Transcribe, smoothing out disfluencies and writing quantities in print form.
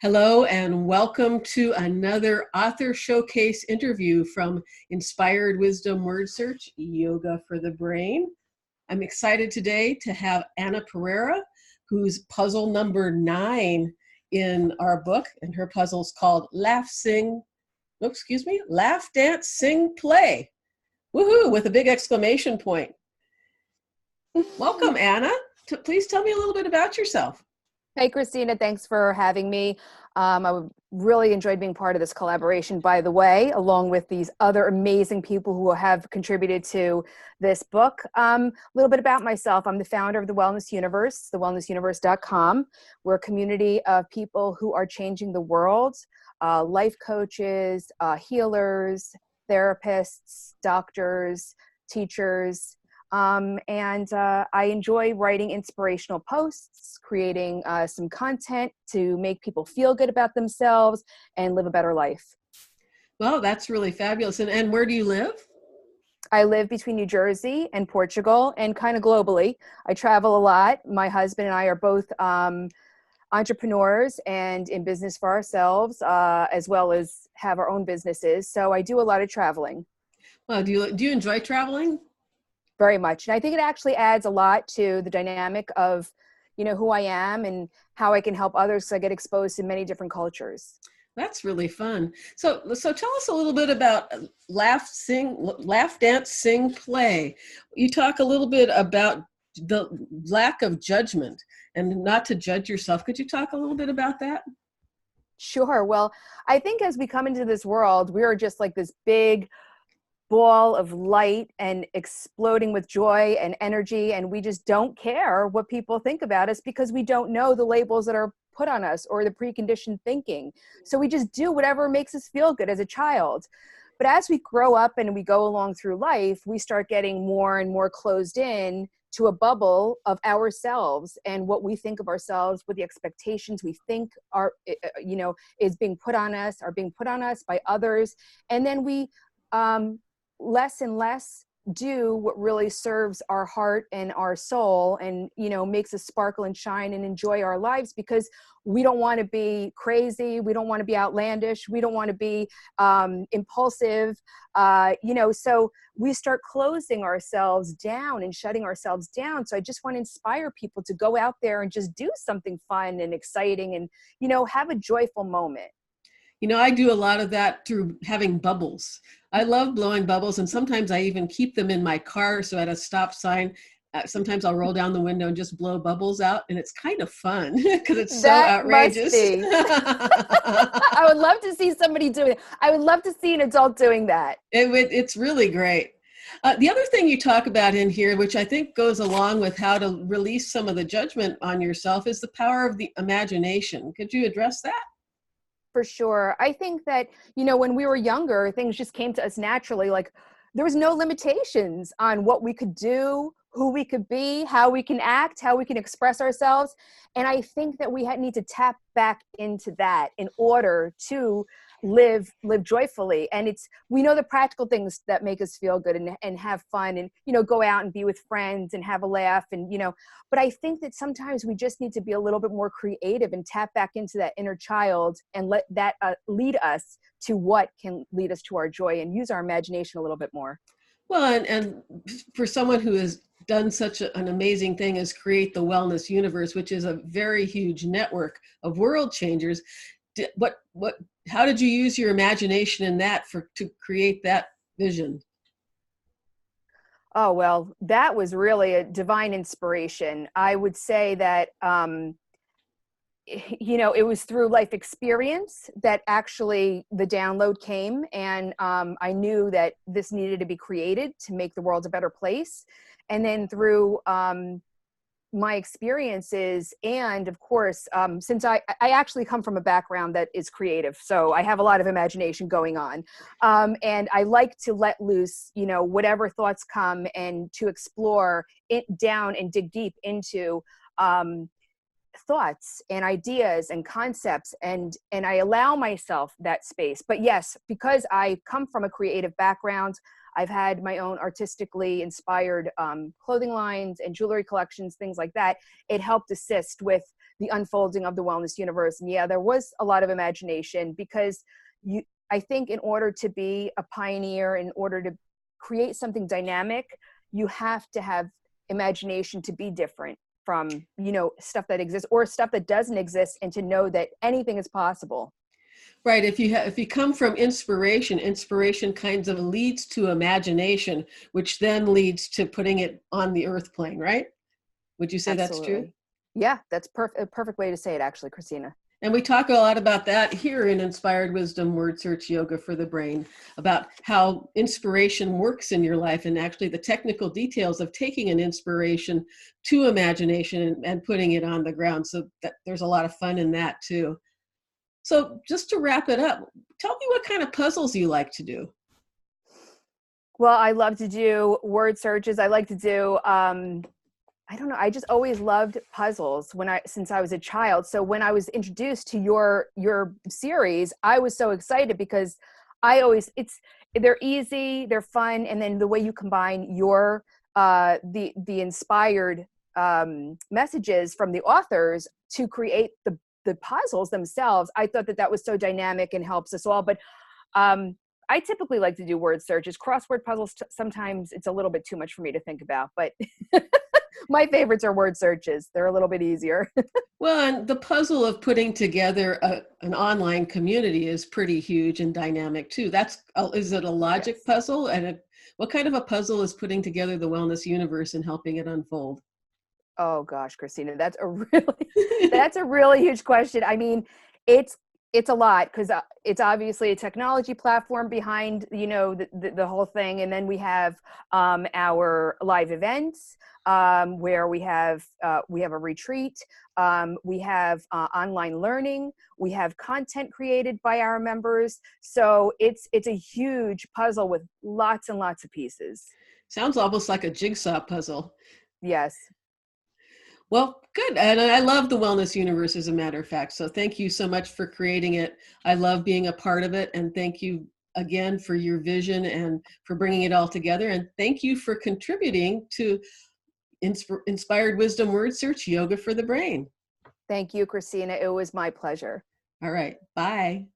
Hello and welcome to another author showcase interview from Inspired Wisdom Word Search, Yoga for the Brain. I'm excited today to have Anna Pereira, who's puzzle number 9 in our book, and her puzzle's called Laugh, Dance, Sing, Play. Woohoo, with a big exclamation point. Welcome, Anna. Please tell me a little bit about yourself. Hey, Christina, thanks for having me. Really enjoyed being part of this collaboration, by the way, along with these other amazing people who have contributed to this book. A little bit about myself. I'm the founder of The Wellness Universe, thewellnessuniverse.com. We're a community of people who are changing the world, life coaches, healers, therapists, doctors, teachers. I enjoy writing inspirational posts, creating some content to make people feel good about themselves and live a better life. Well, that's really fabulous. And where do you live? I live between New Jersey and Portugal and kind of globally. I travel a lot. My husband and I are both entrepreneurs and in business for ourselves, as well as have our own businesses. So I do a lot of traveling. Well, do you enjoy traveling? Very much. And I think it actually adds a lot to the dynamic of, who I am and how I can help others. So I get exposed to many different cultures. That's really fun. So tell us a little bit about laugh, dance, sing, play. You talk a little bit about the lack of judgment and not to judge yourself. Could you talk a little bit about that? Sure. Well, I think as we come into this world, we are just like this big ball of light and exploding with joy and energy, and we just don't care what people think about us because we don't know the labels that are put on us or the preconditioned thinking. So we just do whatever makes us feel good as a child. But as we grow up and we go along through life, we start getting more and more closed in to a bubble of ourselves and what we think of ourselves, what the expectations we think are, is being put on us, are being put on us by others. And then we less and less do what really serves our heart and our soul and, makes us sparkle and shine and enjoy our lives because we don't want to be crazy. We don't want to be outlandish. We don't want to be impulsive, so we start closing ourselves down and shutting ourselves down. So I just want to inspire people to go out there and just do something fun and exciting and, have a joyful moment. I do a lot of that through having bubbles. I love blowing bubbles, and sometimes I even keep them in my car. So at a stop sign, sometimes I'll roll down the window and just blow bubbles out, and it's kind of fun because it's so outrageous. I would love to see somebody doing it. I would love to see an adult doing that. It's really great. The other thing you talk about in here, which I think goes along with how to release some of the judgment on yourself, is the power of the imagination. Could you address that? For sure. I think that, when we were younger, things just came to us naturally. Like there was no limitations on what we could do, who we could be, how we can act, how we can express ourselves. And I think that we need to tap back into that in order to live joyfully. And we know the practical things that make us feel good and have fun and, go out and be with friends and have a laugh and, but I think that sometimes we just need to be a little bit more creative and tap back into that inner child and let that lead us to what can lead us to our joy and use our imagination a little bit more. Well, and for someone who has done such an amazing thing as create the Wellness Universe, which is a very huge network of world changers, how did you use your imagination in that to create that vision? Oh, well, that was really a divine inspiration. I would say that, it was through life experience that actually the download came. And I knew that this needed to be created to make the world a better place. And then through my experiences, and of course, since I actually come from a background that is creative, so I have a lot of imagination going on, and I like to let loose, whatever thoughts come, and to explore it down and dig deep into thoughts and ideas and concepts, and I allow myself that space. But yes, because I come from a creative background, I've had my own artistically inspired clothing lines and jewelry collections, things like that. It helped assist with the unfolding of the wellness universe. And yeah, there was a lot of imagination because I think in order to be a pioneer, in order to create something dynamic, you have to have imagination to be different from, stuff that exists or stuff that doesn't exist, and to know that anything is possible. Right. If you come from inspiration kinds of leads to imagination, which then leads to putting it on the earth plane, right? Would you say that's true? Absolutely. Yeah, that's a perfect way to say it, actually, Christina. And we talk a lot about that here in Inspired Wisdom Word Search Yoga for the Brain, about how inspiration works in your life and actually the technical details of taking an inspiration to imagination and putting it on the ground. So that there's a lot of fun in that too. So just to wrap it up, tell me what kind of puzzles you like to do. Well, I love to do word searches. I like to do, I don't know. I just always loved puzzles since I was a child. So when I was introduced to your series, I was so excited because they're easy, they're fun. And then the way you combine the inspired messages from the authors to create the puzzles themselves, I thought that was so dynamic and helps us all. But I typically like to do word searches. Crossword puzzles, sometimes it's a little bit too much for me to think about, but my favorites are word searches. They're a little bit easier. Well, and the puzzle of putting together an online community is pretty huge and dynamic too. Is it a logic Yes. puzzle? And what kind of a puzzle is putting together the wellness universe and helping it unfold? Oh gosh, Christina, that's a really huge question. I mean, it's a lot because it's obviously a technology platform behind, the whole thing. And then we have our live events where we have a retreat. We have online learning. We have content created by our members. So it's a huge puzzle with lots and lots of pieces. Sounds almost like a jigsaw puzzle. Yes. Well, good. And I love the wellness universe, as a matter of fact. So thank you so much for creating it. I love being a part of it. And thank you again for your vision and for bringing it all together. And thank you for contributing to Inspired Wisdom Word Search Yoga for the Brain. Thank you, Christina. It was my pleasure. All right. Bye.